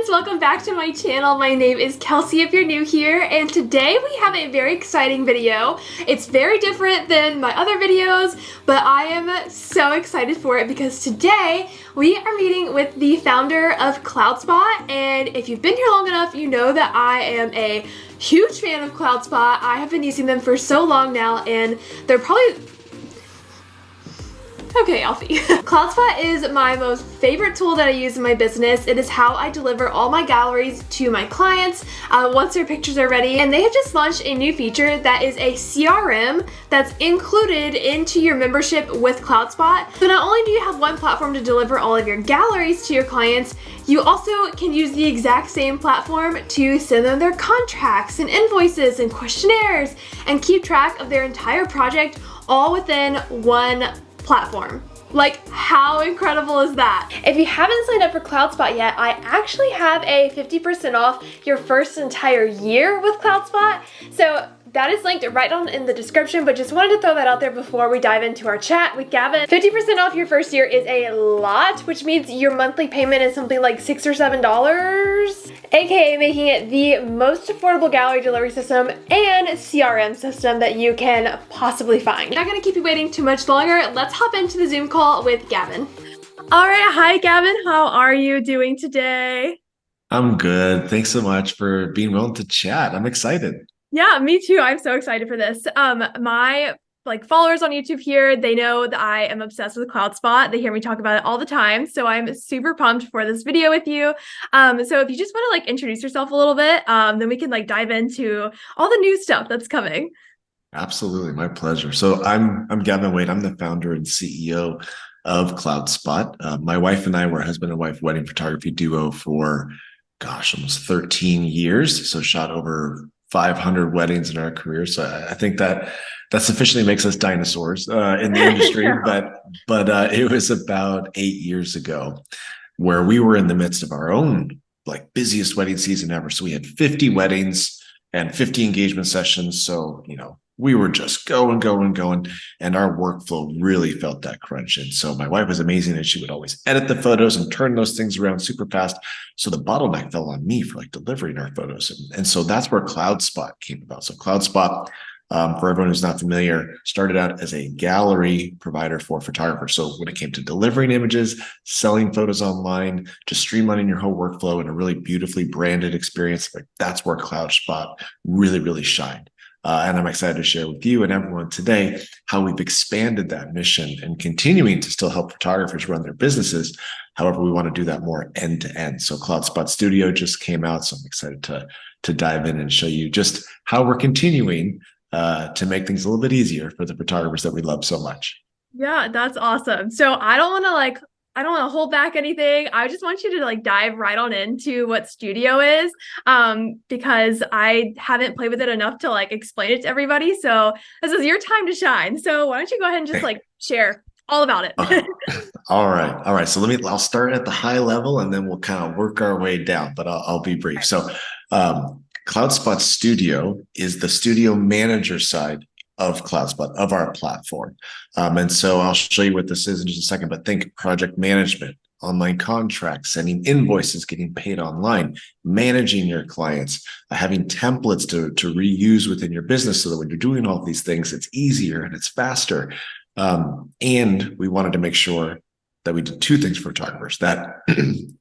welcome back to my channel. My name is Kelsey if you're new here, and today we have a very exciting video. It's very different than my other videos, but I am so excited for it because today we are meeting with the founder of CloudSpot, and if you've been here long enough, you know that I am a huge fan of CloudSpot. I have been using them for so long now, and they're probably... Okay, Alfie. CloudSpot is my most favorite tool that I use in my business. It is how I deliver all my galleries to my clients once their pictures are ready. And they have just launched a new feature that is a CRM that's included into your membership with CloudSpot. So not only do you have one platform to deliver all of your galleries to your clients, you also can use the exact same platform to send them their contracts and invoices and questionnaires and keep track of their entire project all within one platform. Like, how incredible is that? If you haven't signed up for CloudSpot yet, I actually have a 50% off your first entire year with CloudSpot. So that is linked right down in the description, but just wanted to throw that out there before we dive into our chat with Gavin. 50% off your first year is a lot, which means your monthly payment is something like $6 or $7, aka making it the most affordable gallery delivery system and CRM system that you can possibly find. Not gonna keep you waiting too much longer. Let's hop into the Zoom call with Gavin. All right, hi Gavin, how are you doing today? I'm good. Thanks so much for being willing to chat. I'm excited. Yeah, me too. I'm so excited for this. My followers on YouTube here, they know that I am obsessed with CloudSpot. They hear me talk about it all the time. So I'm super pumped for this video with you. So if you just want to introduce yourself a little bit, then we can dive into all the new stuff that's coming. Absolutely, my pleasure. So I'm Gavin Wade. I'm the founder and CEO of CloudSpot. My wife and I were a husband and wife wedding photography duo for, almost 13 years. So shot over 500 weddings in our career. So I think that sufficiently makes us dinosaurs in the industry. Yeah. But it was about 8 years ago where we were in the midst of our own busiest wedding season ever. So we had 50 weddings and 50 engagement sessions. So, we were just going, and our workflow really felt that crunch. And so my wife was amazing, and she would always edit the photos and turn those things around super fast. So the bottleneck fell on me for delivering our photos. And so that's where CloudSpot came about. So CloudSpot, for everyone who's not familiar, started out as a gallery provider for photographers. So when it came to delivering images, selling photos online, just streamlining your whole workflow in a really beautifully branded experience, that's where CloudSpot really, really shined. And I'm excited to share with you and everyone today how we've expanded that mission and continuing to still help photographers run their businesses. However, we want to do that more end to end. So CloudSpot Studio just came out, so I'm excited to dive in and show you just how we're continuing to make things a little bit easier for the photographers that we love so much. Yeah, that's awesome. So I don't want to hold back anything. I just want you to dive right on into what Studio is, because I haven't played with it enough to explain it to everybody. So this is your time to shine. So why don't you go ahead and just share all about it? All right. So I'll start at the high level and then we'll kind of work our way down, but I'll be brief. So CloudSpot Studio is the studio manager side of CloudSpot, of our platform. And so I'll show you what this is in just a second, but think project management, online contracts, sending invoices, getting paid online, managing your clients, having templates to reuse within your business so that when you're doing all of these things, it's easier and it's faster. And we wanted to make sure that we did two things for photographers, that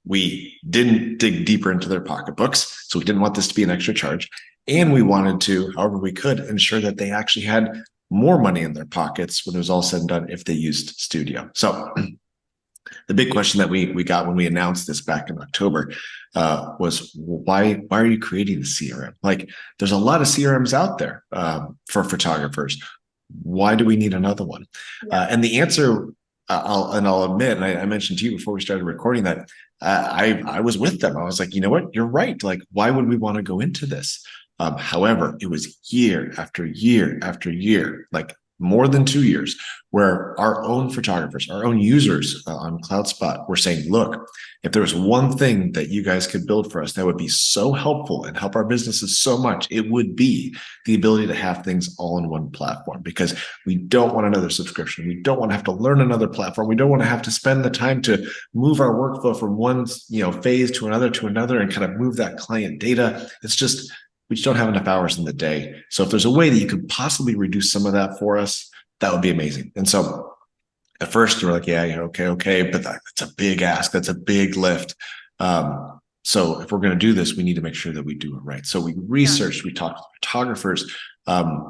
we didn't dig deeper into their pocketbooks. So we didn't want this to be an extra charge. And we wanted to, however we could, ensure that they actually had more money in their pockets when it was all said and done if they used Studio. So the big question that we got when we announced this back in October was, why are you creating a CRM? There's a lot of CRMs out there for photographers. Why do we need another one? Yeah. And the answer, I'll admit, and I mentioned to you before we started recording that I was with them. I was like, you know what? You're right. Why would we want to go into this? However, it was year after year after year, more than 2 years, where our own photographers, our own users on CloudSpot were saying, look, if there was one thing that you guys could build for us that would be so helpful and help our businesses so much, it would be the ability to have things all in one platform, because we don't want another subscription. We don't want to have to learn another platform. We don't want to have to spend the time to move our workflow from one, phase to another and kind of move that client data. It's just, we just don't have enough hours in the day. So if there's a way that you could possibly reduce some of that for us, that would be amazing. And so at first you're like, yeah, okay, but that's a big ask. That's a big lift. So if we're going to do this, we need to make sure that we do it right. So we researched, we talked to photographers,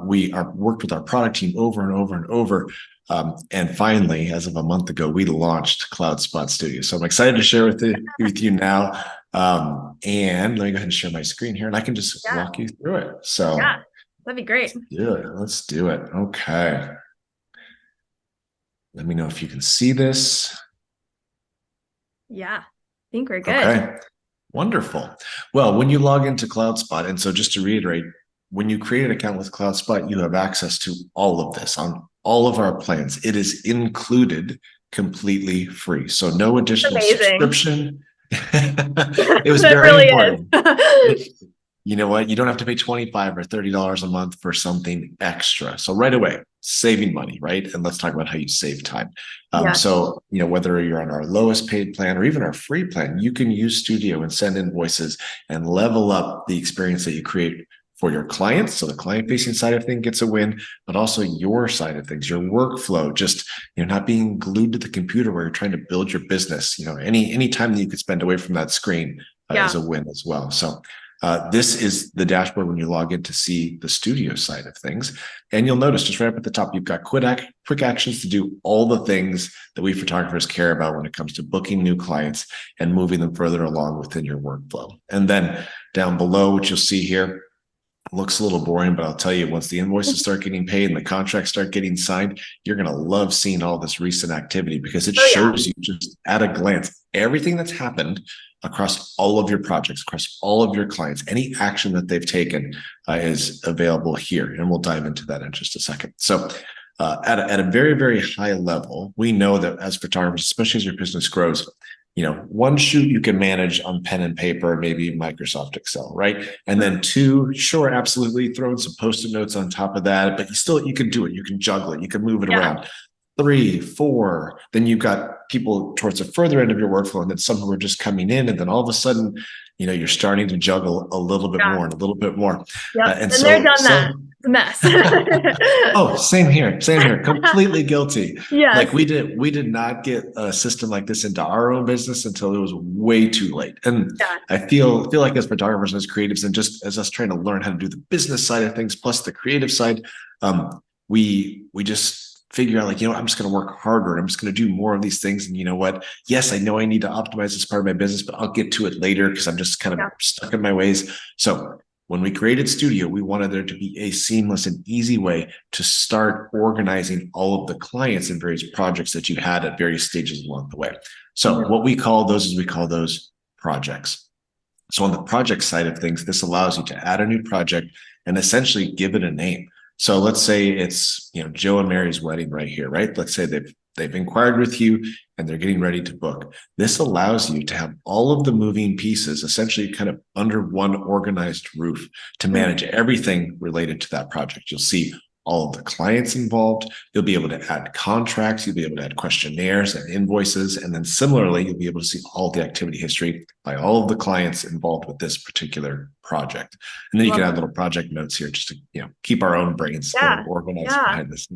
we worked with our product team over and over and over. And finally, as of a month ago, we launched CloudSpot Studio. So I'm excited to share with you now. And let me go ahead and share my screen here, and I can just walk you through it. So yeah, that'd be great. Let's do it. Okay. Let me know if you can see this. Yeah, I think we're good. Okay. Wonderful. Well, when you log into CloudSpot, and so just to reiterate, when you create an account with CloudSpot, you have access to all of this on all of our plans. It is included completely free. So no additional subscription. It was very really important. You know what? You don't have to pay $25 or $30 a month for something extra. So right away, saving money, right? And let's talk about how you save time. So, whether you're on our lowest paid plan or even our free plan, you can use Studio and send invoices and level up the experience that you create for your clients. So the client-facing side of things gets a win, but also your side of things, your workflow, just not being glued to the computer where you're trying to build your business. Any time that you could spend away from that screen is a win as well. So this is the dashboard when you log in to see the Studio side of things. And you'll notice just right up at the top, you've got quick actions to do all the things that we photographers care about when it comes to booking new clients and moving them further along within your workflow. And then down below, what you'll see here, looks a little boring, but I'll tell you, once the invoices start getting paid and the contracts start getting signed, you're going to love seeing all this recent activity, because it shows you just at a glance everything that's happened across all of your projects, across all of your clients. Any action that they've taken is available here, and we'll dive into that in just a second. So at a very, very high level, we know that as photographers, especially as your business grows, one shoot you can manage on pen and paper, maybe Microsoft Excel, right? And then two, sure, absolutely, throw in some Post-it notes on top of that, but you can do it. You can juggle it. You can move it around. 3, 4, then you've got people towards the further end of your workflow, and then some who are just coming in, and then all of a sudden, you're starting to juggle a little bit more and a little bit more. And so they're done that. Mess. Oh, same here. Completely guilty. Like we did not get a system like this into our own business until it was way too late. And I feel like as photographers, as creatives, and just as us trying to learn how to do the business side of things plus the creative side, we just figure out, like, I'm just going to work harder and I'm just going to do more of these things. And you know what? Yes, I know I need to optimize this part of my business, but I'll get to it later because I'm just kind of stuck in my ways. So when we created Studio, we wanted there to be a seamless and easy way to start organizing all of the clients and various projects that you had at various stages along the way. So what we call those projects. So on the project side of things, this allows you to add a new project and essentially give it a name. So let's say it's, Joe and Mary's wedding right here, right? Let's say they've inquired with you and they're getting ready to book. This allows you to have all of the moving pieces essentially kind of under one organized roof to manage everything related to that project. You'll see all of the clients involved. You'll be able to add contracts. You'll be able to add questionnaires and invoices. And then similarly, you'll be able to see all the activity history by all of the clients involved with this particular project. And then you can add little project notes here just to, keep our own brains organized behind this.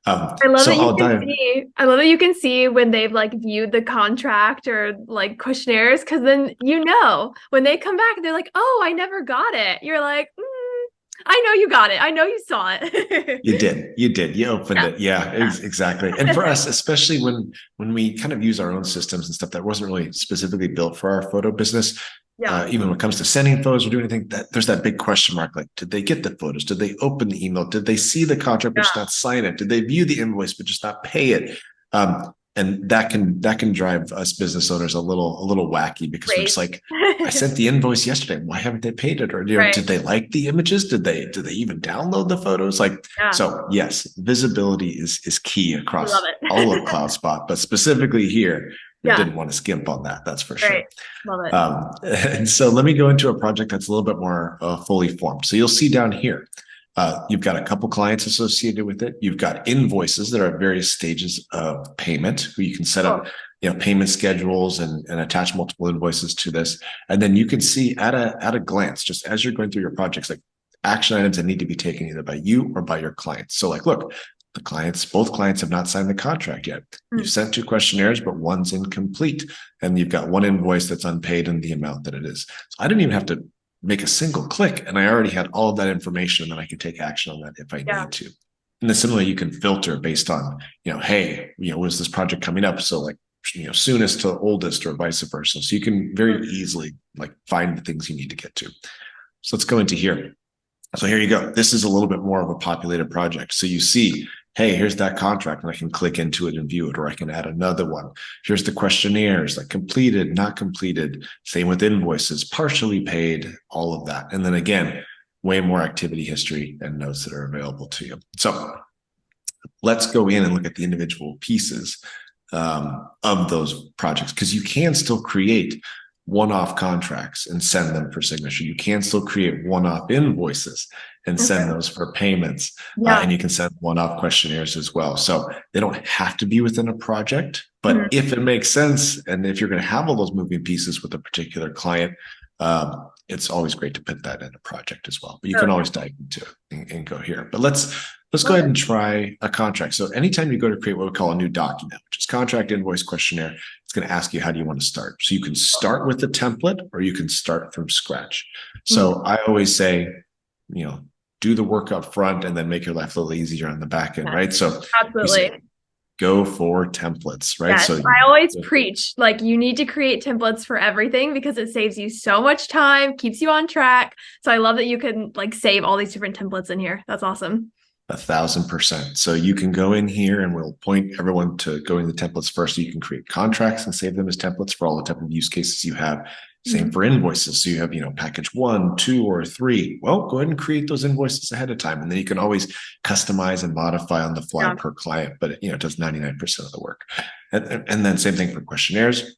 I love that you can see when they've viewed the contract or questionnaires, because then when they come back they're like, oh, I never got it. You're like, I know you got it. I know you saw it. You did. You opened it. Yeah, exactly. And for us, especially when we kind of use our own systems and stuff that wasn't really specifically built for our photo business, even when it comes to sending photos or doing anything, there's that big question mark. Like, did they get the photos? Did they open the email? Did they see the contract but just not sign it? Did they view the invoice but just not pay it? And that can drive us business owners a little wacky because we're just like, I sent the invoice yesterday. Why haven't they paid it? Or Right. did they like the images? Did they even download the photos? Like, Yeah. so yes, visibility is key across Love it. all of CloudSpot, but specifically here, we Yeah. didn't want to skimp on that. That's for sure. Right. Love it. And so let me go into a project that's a little bit more fully formed. So you'll see down here, you've got a couple clients associated with it. You've got invoices that are at various stages of payment where you can set up, payment schedules and attach multiple invoices to this. And then you can see at a glance, just as you're going through your projects, like action items that need to be taken either by you or by your clients. So like, look, both clients have not signed the contract yet. You've sent 2 questionnaires, but one's incomplete. And you've got 1 invoice that's unpaid in the amount that it is. So I didn't even have to make a single click, and I already had all of that information, and then I can take action on that if I need to. And then similarly, you can filter based on, hey, was this project coming up? So like, soonest to oldest or vice versa. So you can very easily like find the things you need to get to. So let's go into here. So here you go. This is a little bit more of a populated project. So you see, hey, here's that contract, and I can click into it and view it, or I can add another one. Here's the questionnaires, like completed, not completed. Same with invoices, partially paid, all of that. And then again, way more activity history and notes that are available to you. So let's go in and look at the individual pieces of those projects, because you can still create one-off contracts and send them for signature. You can still create one-off invoices and send those for payments. And you can send one-off questionnaires as well. So they don't have to be within a project, but if it makes sense, and if you're going to have all those moving pieces with a particular client, it's always great to put that in a project as well. But you can always dive into it and go here. But let's go ahead and try a contract. So anytime you go to create what we call a new document, which is contract, invoice, questionnaire, it's going to ask you, how do you want to start? So you can start with the template, or you can start from scratch. So I always say, do the work up front and then make your life a little easier on the back end, right? So absolutely. Go for templates, right? Yes, So I always preach, like, you need to create templates for everything because it saves you so much time, keeps you on track. So I love that you can like save all these different templates in here. That's awesome. 1,000%. So you can go in here, and we'll point everyone to go in the templates first. So you can create contracts and save them as templates for all the type of use cases you have. Same for invoices. So you have, package 1, 2, or 3. Well, go ahead and create those invoices ahead of time. And then you can always customize and modify on the fly per client, but it does 99% of the work. And then same thing for questionnaires,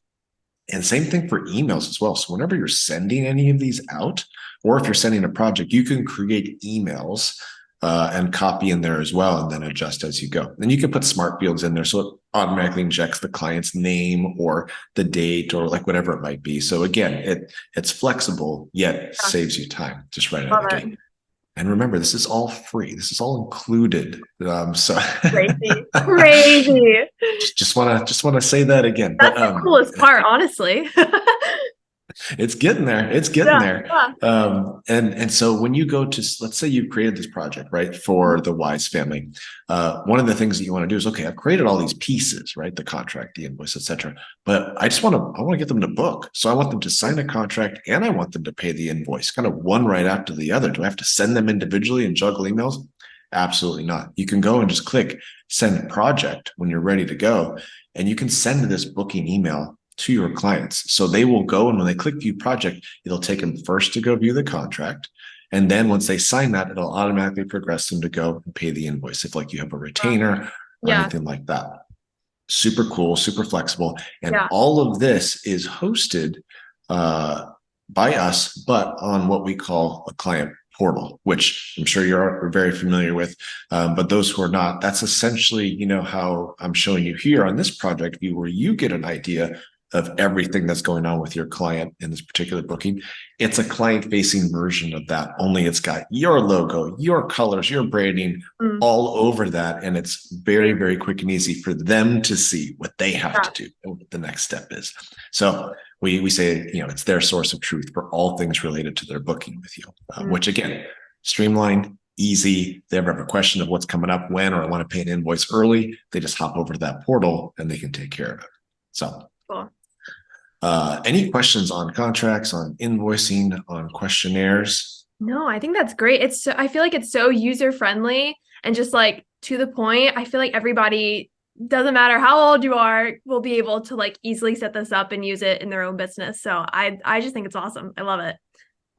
and same thing for emails as well. So whenever you're sending any of these out, or if you're sending a project, you can create emails and copy in there as well, and then adjust as you go. And you can put smart fields in there, so it automatically injects the client's name or the date or like whatever it might be. So again, it's flexible, yet saves you time just right out of the gate. And remember, this is all free. This is all included. So crazy. just want to say that again. That's the coolest part, honestly. It's getting there. It's getting there. And so when you go to, let's say you've created this project, right, for the Wise family, one of the things that you want to do is, okay, I've created all these pieces, right, the contract, the invoice, etc. But I want to get them to book. So I want them to sign a contract, and I want them to pay the invoice, kind of one right after the other. Do I have to send them individually and juggle emails? Absolutely not. You can go and just click send project when you're ready to go, and you can send this booking email to your clients. So they will go, and when they click view project, it'll take them first to go view the contract. And then once they sign that, it'll automatically progress them to go and pay the invoice if like you have a retainer or anything like that. Super cool, super flexible. And all of this is hosted by us, but on what we call a client portal, which I'm sure you're very familiar with. But those who are not, that's essentially, how I'm showing you here on this project view, where you get an idea of everything that's going on with your client in this particular booking. It's a client-facing version of that, only it's got your logo, your colors, your branding all over that. And it's very, very quick and easy for them to see what they have to do and what the next step is. So we say, it's their source of truth for all things related to their booking with you, which again, streamlined, easy. If they ever have a question of what's coming up, when, or I want to pay an invoice early, they just hop over to that portal and they can take care of it. So cool. Any questions on contracts, on invoicing, on questionnaires? No, I think that's great. I feel like it's so user friendly and just like to the point. I feel like everybody doesn't matter how old you are, will be able to like easily set this up and use it in their own business. So I just think it's awesome. I love it.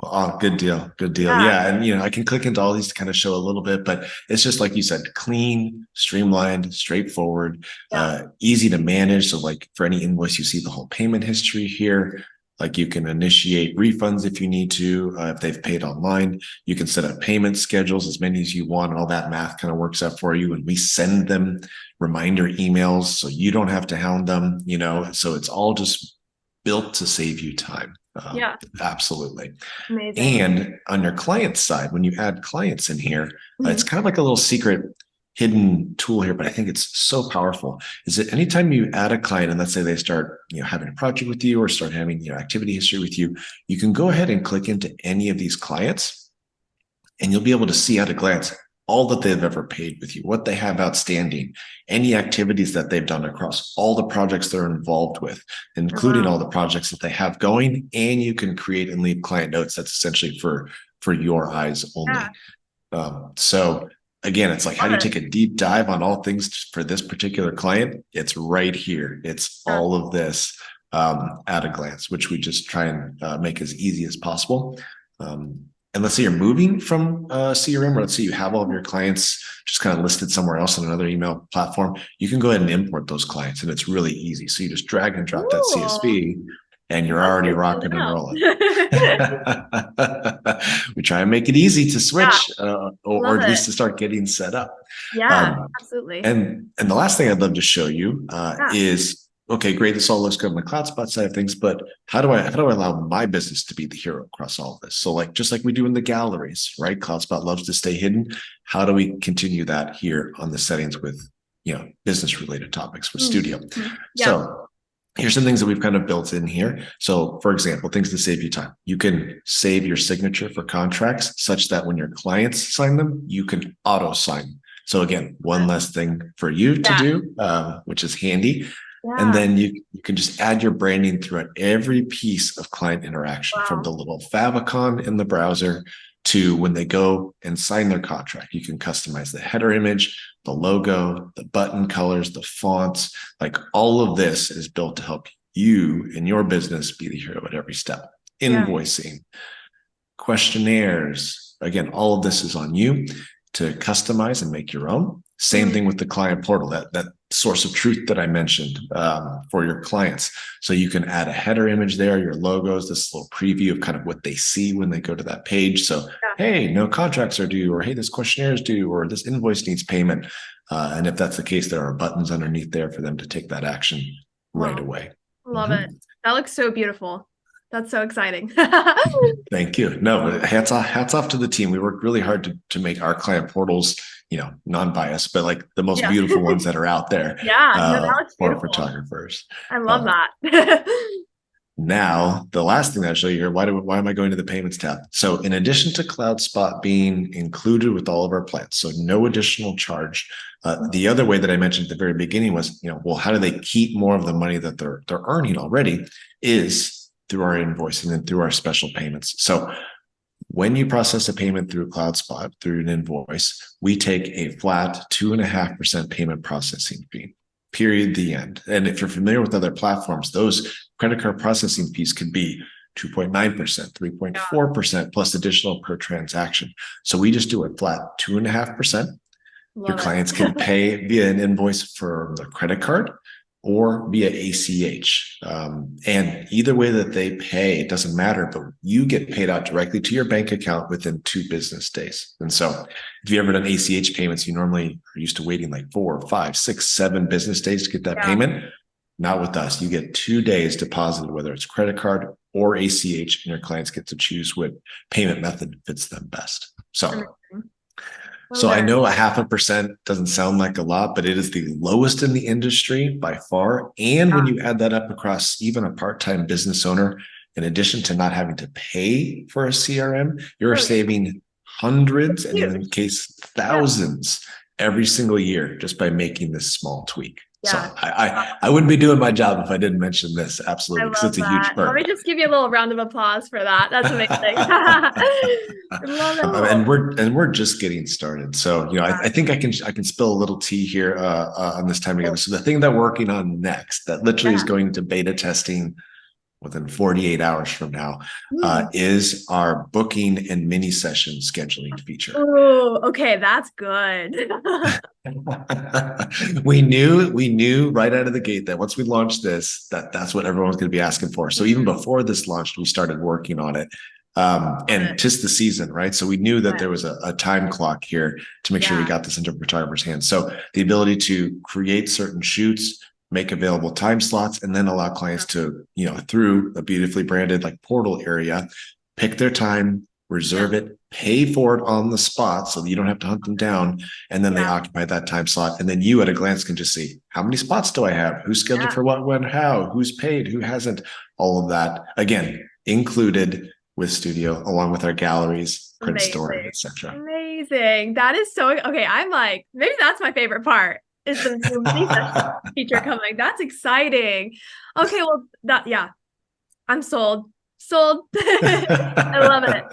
Oh, good deal. Good deal. Yeah. Yeah. And, I can click into all these to kind of show a little bit, but it's just like you said, clean, streamlined, straightforward, Yeah. easy to manage. So like for any invoice, you see the whole payment history here. Like you can initiate refunds if you need to, if they've paid online. You can set up payment schedules, as many as you want. All that math kind of works out for you. And we send them reminder emails so you don't have to hound them, so it's all just built to save you time. Yeah. Absolutely. Amazing. And on your client side, when you add clients in here, it's Mhm. kind of like a little secret hidden tool here, but I think it's so powerful. Is that anytime you add a client and let's say they start, having a project with you or start having, activity history with you, you can go ahead and click into any of these clients and you'll be able to see at a glance all that they've ever paid with you, what they have outstanding, any activities that they've done across all the projects they're involved with, including all the projects that they have going. And you can create and leave client notes. That's essentially for your eyes only. So again, it's like, how do you take a deep dive on all things for this particular client? It's right here. It's all of this at a glance, which we just try and make as easy as possible. And let's say you're moving from CRM, or let's say you have all of your clients just kind of listed somewhere else on another email platform. You can go ahead and import those clients, and it's really easy. So you just drag and drop that CSV, and you're already rocking and rolling. We try and make it easy to switch, or at least to start getting set up. Yeah, absolutely. And the last thing I'd love to show you is, okay, great. This all looks good on the CloudSpot side of things, but how do I allow my business to be the hero across all of this? So like, just like we do in the galleries, right? CloudSpot loves to stay hidden. How do we continue that here on the settings with, business related topics with Studio? So here's some things that we've kind of built in here. So for example, things to save you time. You can save your signature for contracts such that when your clients sign them, you can auto sign. So again, one less thing for you to do, which is handy. And then you can just add your branding throughout every piece of client interaction, from the little favicon in the browser to when they go and sign their contract. You can customize the header image, the logo, the button colors, the fonts. Like all of this is built to help you and your business be the hero at every step. Invoicing, questionnaires. Again, all of this is on you to customize and make your own. Same thing with the client portal, that source of truth that I mentioned for your clients. So you can add a header image there, your logos, this little preview of kind of what they see when they go to that page. So, hey, no contracts are due, or hey, this questionnaire is due, or this invoice needs payment. And if that's the case, there are buttons underneath there for them to take that action right away. Love it. That looks so beautiful. That's so exciting. Thank you. No, hats off to the team. We worked really hard to make our client portals, non-biased, but like the most beautiful ones that are out there. That looks for beautiful. photographers. I love that. Now, the last thing that I'll show you here, why am I going to the payments tab? So in addition to CloudSpot being included with all of our plans, so no additional charge. The other way that I mentioned at the very beginning was, well, how do they keep more of the money that they're earning already is through our invoicing and through our special payments. So when you process a payment through CloudSpot, through an invoice, we take a flat 2.5% payment processing fee, period, the end. And if you're familiar with other platforms, those credit card processing fees could be 2.9%, 3.4% plus additional per transaction. So we just do a flat 2.5%. Your clients can pay via an invoice for their credit card or via ACH. And either way that they pay, it doesn't matter, but you get paid out directly to your bank account within 2 business days. And so if you've ever done ACH payments, you normally are used to waiting like 4, 5, 6, 7 business days to get that payment. Not with us. You get 2 days deposited, whether it's credit card or ACH, and your clients get to choose what payment method fits them best. So I know 0.5% doesn't sound like a lot, but it is the lowest in the industry by far. And when you add that up across even a part-time business owner, in addition to not having to pay for a CRM, you're saving hundreds and in case thousands every single year just by making this small tweak. So Yeah. I wouldn't be doing my job if I didn't mention this. I Absolutely. Because love it's a huge that. Let me perk. just give you a little round of applause for that. That's amazing. I love it. And we're just getting started. So, I think I can spill a little tea here on this time together. So the thing that we're working on next, that literally is Yeah. going to beta testing within 48 hours from now, Mm. is our booking and mini session scheduling feature. Oh, okay, that's good. We knew right out of the gate that once we launched this, that's what everyone's going to be asking for. So even before this launched, we started working on it. And tis the season, right? So we knew that there was a time clock here to make sure we got this into photographers' hands. So the ability to create certain shoots, make available time slots, and then allow clients to, through a beautifully branded like portal area, pick their time, reserve it, pay for it on the spot so that you don't have to hunt them down. And then they occupy that time slot. And then you at a glance can just see, how many spots do I have? Who's scheduled for what, when, how, who's paid, who hasn't, all of that. Again, included with Studio, along with our galleries, print story, etc. Amazing. That is so, okay. I'm like, maybe that's my favorite part is the new mini session feature coming. That's exciting. Okay. Well, I'm sold. Sold. I love it.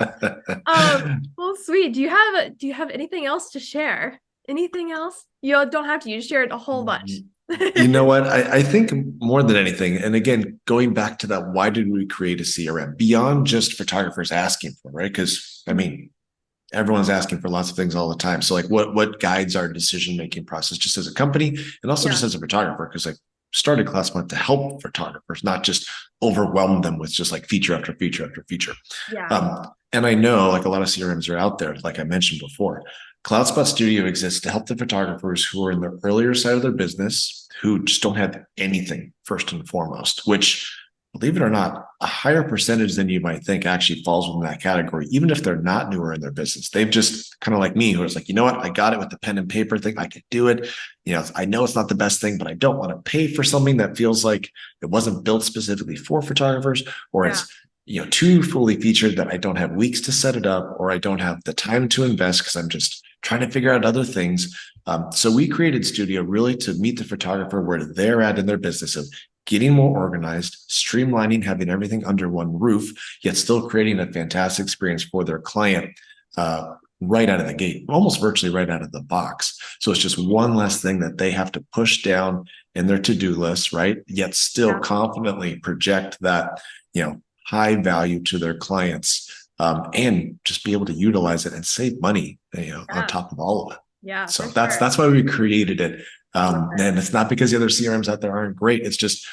Well, sweet. Do you have anything else to share? Anything else? You don't have to. You just shared a whole bunch. You know what? I think more than anything, and again, going back to that, why did we create a CRM beyond just photographers asking for, right? Because everyone's asking for lots of things all the time. So like what guides our decision-making process just as a company and also just as a photographer? Because I started CloudSpot to help photographers, not just overwhelm them with just like feature after feature after feature. And I know like a lot of CRMs are out there, like I mentioned before. CloudSpot Studio exists to help the photographers who are in the earlier side of their business, who just don't have anything first and foremost, which, believe it or not, a higher percentage than you might think actually falls within that category, even if they're not newer in their business. They've just kind of like me, who was like, you know what, I got it with the pen and paper thing. I could do it. I know it's not the best thing, but I don't want to pay for something that feels like it wasn't built specifically for photographers, or it's too fully featured that I don't have weeks to set it up, or I don't have the time to invest because I'm just trying to figure out other things. So we created Studio really to meet the photographer where they're at in their business of getting more organized, streamlining, having everything under one roof, yet still creating a fantastic experience for their client right out of the gate, almost virtually right out of the box. So it's just one less thing that they have to push down in their to-do list, right? Yet still confidently project that, high value to their clients, and just be able to utilize it and save money, on top of all of it. Yeah. So that's why we created it. And it's not because the other CRMs out there aren't great. It's just,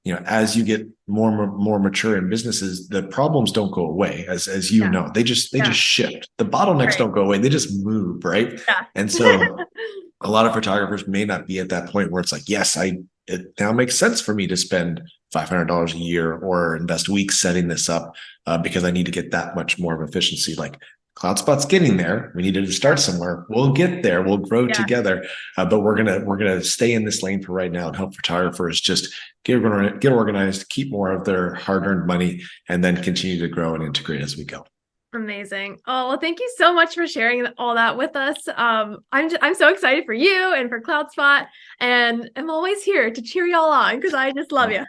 as you get more mature in businesses, the problems don't go away, as they just shift. The bottlenecks don't go away. They just move, right? Yeah. And so a lot of photographers may not be at that point where it's like, yes, it now makes sense for me to spend $500 a year or invest weeks setting this up because I need to get that much more of efficiency. Like CloudSpot's getting there. We needed to start somewhere. We'll get there. We'll grow together. But we're gonna stay in this lane for right now and help photographers just get organized, keep more of their hard-earned money, and then continue to grow and integrate as we go. Amazing. Oh, well, thank you so much for sharing all that with us. I'm so excited for you and for CloudSpot, and I'm always here to cheer y'all on because I just love you.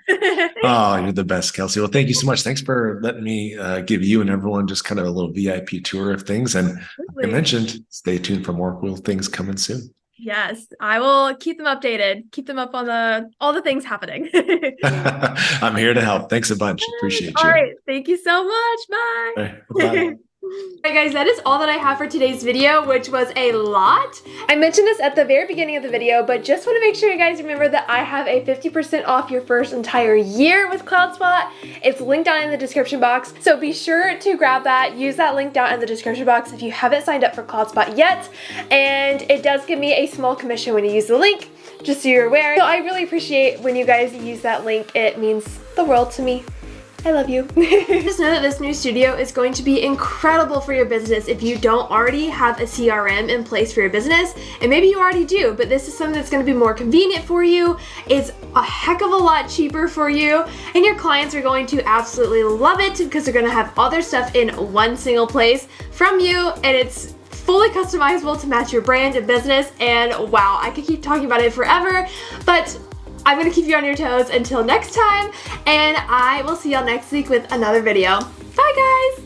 Oh, you're the best, Kelsey. Well, thank you so much. Thanks for letting me give you and everyone just kind of a little VIP tour of things. And like I mentioned, stay tuned for more cool things coming soon. Yes, I will keep them updated. Keep them up on all the things happening. I'm here to help. Thanks a bunch. Appreciate you. All right. Thank you so much. Bye. All right. Bye. Alright guys, that is all that I have for today's video, which was a lot. I mentioned this at the very beginning of the video, but just want to make sure you guys remember that I have a 50% off your first entire year with CloudSpot. It's linked down in the description box, so be sure to grab that. Use that link down in the description box if you haven't signed up for CloudSpot yet, and it does give me a small commission when you use the link, just so you're aware. So I really appreciate when you guys use that link. It means the world to me. I love you. Just know that this new studio is going to be incredible for your business if you don't already have a CRM in place for your business, and maybe you already do, but this is something that's going to be more convenient for you. It's a heck of a lot cheaper for you, and your clients are going to absolutely love it because they're going to have all their stuff in one single place from you, and it's fully customizable to match your brand and business. And wow, I could keep talking about it forever, but I'm gonna keep you on your toes until next time, and I will see y'all next week with another video. Bye guys!